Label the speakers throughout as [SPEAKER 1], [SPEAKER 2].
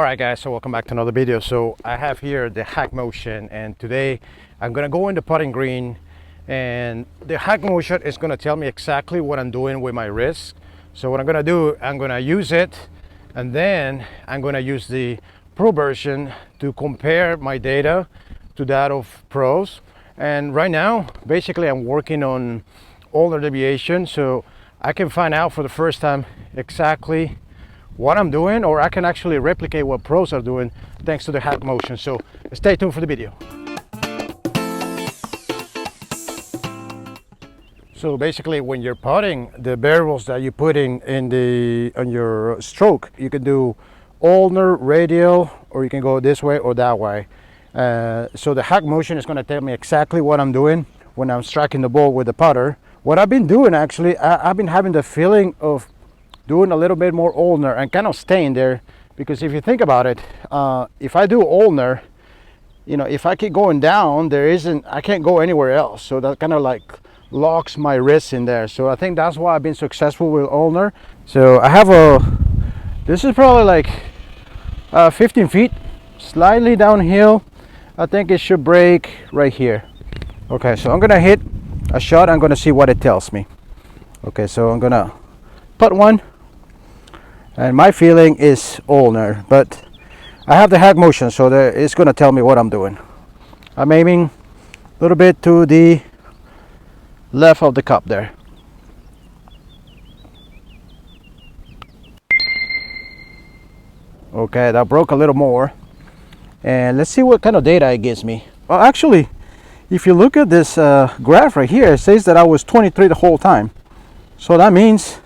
[SPEAKER 1] Alright guys, so welcome back to another video. So I have here the Hackmotion, and today I'm gonna go in the putting green, and the Hackmotion is gonna tell me exactly what I'm doing with my wrist. So what I'm gonna do, I'm gonna use it, and then I'm gonna use the pro version to compare my data to that of pros. And right now basically I'm working on ulnar deviation, so I can find out for the first time exactly what I'm doing, or I can actually replicate what pros are doing thanks to the Hackmotion. So stay tuned for the video. So basically when you're putting, the variables that you put in on your stroke, you can do ulnar, radial, or you can go this way or that way. So the Hackmotion is going to tell me exactly what I'm doing when I'm striking the ball with the putter. What I've been doing actually, I've been having the feeling of doing a little bit more ulnar and kind of staying there, because if you think about it, if I do ulnar, you know, if I keep going down, I can't go anywhere else. So that kind of like locks my wrist in there. So I think that's why I've been successful with ulnar. So I have this is probably like 15 feet, slightly downhill. I think it should break right here. Okay, so I'm gonna hit a shot. I'm gonna see what it tells me. Okay, so I'm gonna put one, and my feeling is ulnar, but I have the Hackmotion, so it's gonna tell me what I'm doing. I'm aiming a little bit to the left of the cup there. Okay, that broke a little more, and let's see what kind of data it gives me. Well, actually, if you look at this graph right here, it says that I was 23 the whole time. So that means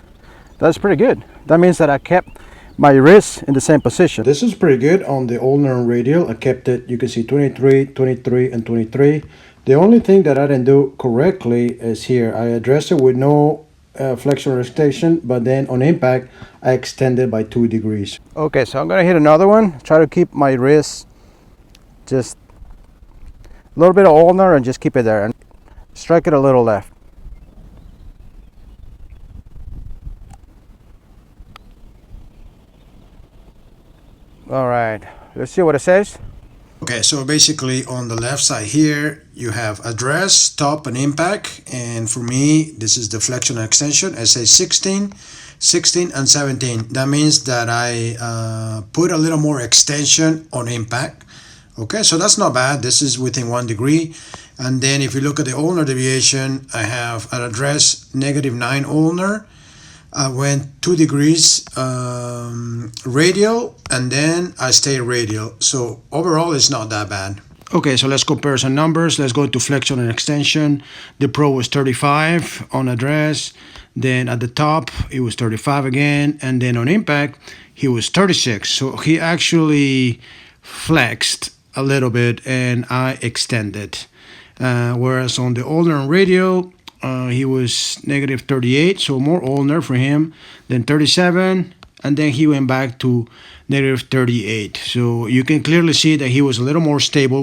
[SPEAKER 1] that's pretty good. That means that I kept my wrist in the same position. This is pretty good on the ulnar and radial. I kept it, you can see 23, 23, and 23. The only thing that I didn't do correctly is here. I addressed it with no flexion or extension, but then on impact, I extended by 2 degrees. Okay, so I'm gonna hit another one. Try to keep my wrist just a little bit of ulnar and just keep it there and strike it a little left. All right, let's see what it says.
[SPEAKER 2] Okay, so basically on the left side here, you have address, top, and impact. And for me, this is the flexion and extension. It says 16, 16, and 17. That means that I put a little more extension on impact. Okay, so that's not bad. This is within 1 degree. And then if you look at the ulnar deviation, I have at address -9 ulnar. I went 2 degrees radial, and then I stay radial. So overall, it's not that bad. Okay, so let's compare some numbers. Let's go to flexion and extension. The pro was 35 on address. Then at the top, it was 35 again. And then on impact, he was 36. So he actually flexed a little bit, and I extended. Whereas on the ulnar and radial, he was -38, so more ulnar for him, then 37, and then he went back to -38. So you can clearly see that he was a little more stable.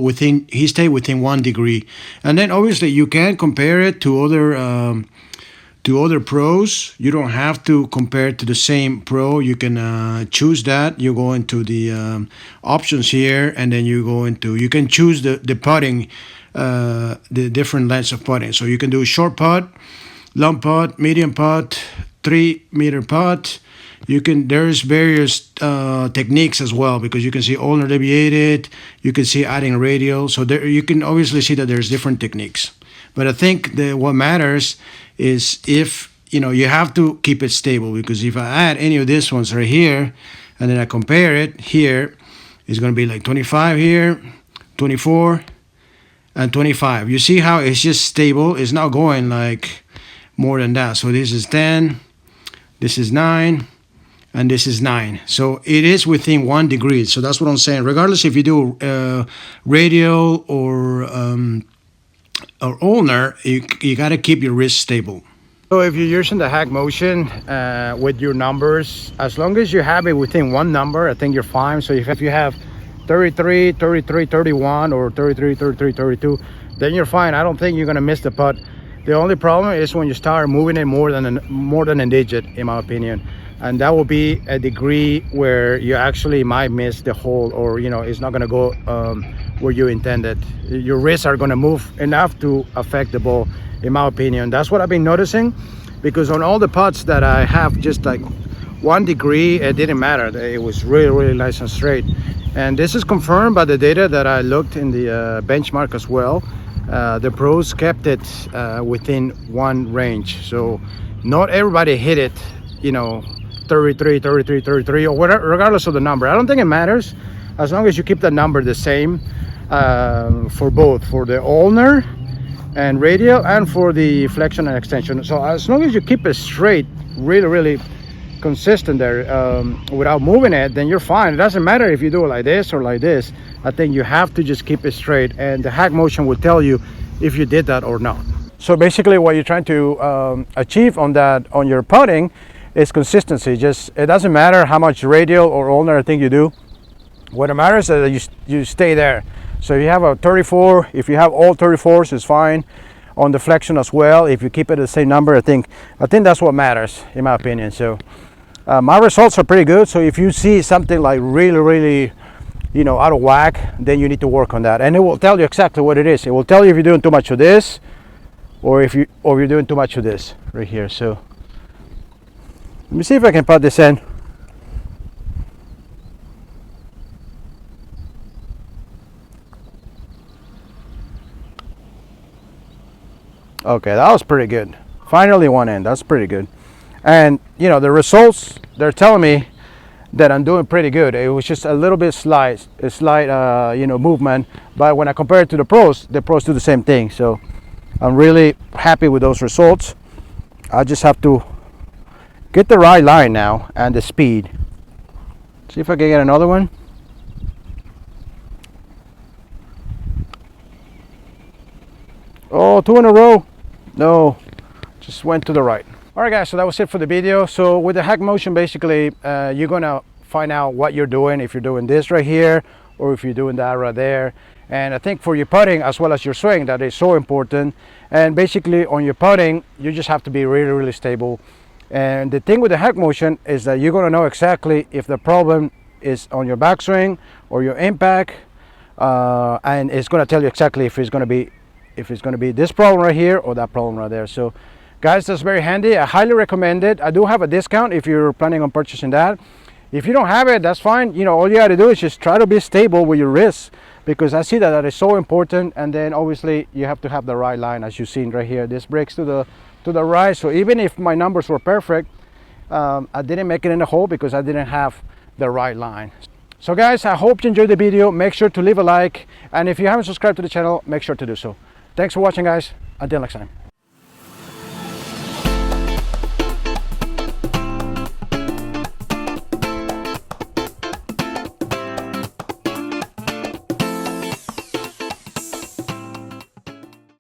[SPEAKER 2] He stayed within 1 degree. And then obviously you can compare it to other pros. You don't have to compare it to the same pro. You can choose that. You go into the options here, and then you can choose the putting, the different lengths of putting. So you can do short putt, long putt, medium putt, 3-meter putt. There's various techniques as well, because you can see ulnar deviated, you can see adding radial. So there you can obviously see that there's different techniques. But I think what matters is if you have to keep it stable, because if I add any of these ones right here and then I compare it here, it's going to be like 25 here, 24, and 25. You see how it's just stable. It's not going like more than that. So this is 10, this is 9, and this is 9. So it is within 1 degree. So that's what I'm saying. Regardless if you do radial or ulnar, you got to keep your wrist stable.
[SPEAKER 1] So if you're using the Hackmotion with your numbers, as long as you have it within one number, I think you're fine. So if you have 33, 33, 31, or 33, 33, 32, then you're fine. I don't think you're gonna miss the putt. The only problem is when you start moving it more than a digit, in my opinion. and that will be a degree where you actually might miss the hole, or it's not going to go where you intended. Your wrists are going to move enough to affect the ball, in my opinion. That's what I've been noticing, because on all the putts that I have just like 1 degree, it didn't matter. It was really nice and straight. And this is confirmed by the data that I looked in the benchmark as well. The pros kept it within 1 range, so not everybody hit it 33 or whatever, regardless of the number. I don't think it matters, as long as you keep the number the same for both, for the ulnar and radial, and for the flexion and extension. So as long as you keep it straight, really consistent there, without moving it, then you're fine. It doesn't matter if you do it like this or like this. I think you have to just keep it straight, and the Hackmotion will tell you if you did that or not. So basically what you're trying to achieve on your putting is consistency. It doesn't matter how much radial or ulnar thing you do. What matters is that you stay there. So if you have a 34, if you have all 34s, it's fine. On the flexion as well, if you keep it the same number, I think that's what matters, in my opinion. So my results are pretty good. So if you see something like really out of whack, then you need to work on that, and it will tell you exactly what it is. It will tell you if you're doing too much of this, or if you're doing too much of this right here. So let me see if I can put this in. Okay, that was pretty good. Finally one in. That's pretty good. And the results, they're telling me that I'm doing pretty good. It was just a little bit slight movement, but when I compare it to the pros do the same thing. So I'm really happy with those results. I just have to get the right line now and the speed. See if I can get another one. Oh, 2 in a row. No, just went to the right. All right guys, so that was it for the video. So with the Hackmotion, basically you're gonna find out what you're doing, if you're doing this right here or if you're doing that right there. And I think for your putting as well as your swing, that is so important. And basically on your putting, you just have to be really stable. And the thing with the Hackmotion is that you're gonna know exactly if the problem is on your backswing or your impact, and it's gonna tell you exactly if it's gonna be this problem right here or that problem right there. So guys, that's very handy. I highly recommend it. I do have a discount if you're planning on purchasing that. If you don't have it, that's fine. All you got to do is just try to be stable with your wrists, because I see that is so important. And then obviously you have to have the right line, as you've seen right here. This breaks to the right. So even if my numbers were perfect, I didn't make it in the hole because I didn't have the right line. So guys, I hope you enjoyed the video. Make sure to leave a like, and if you haven't subscribed to the channel, make sure to do so. Thanks for watching, guys. Until next time.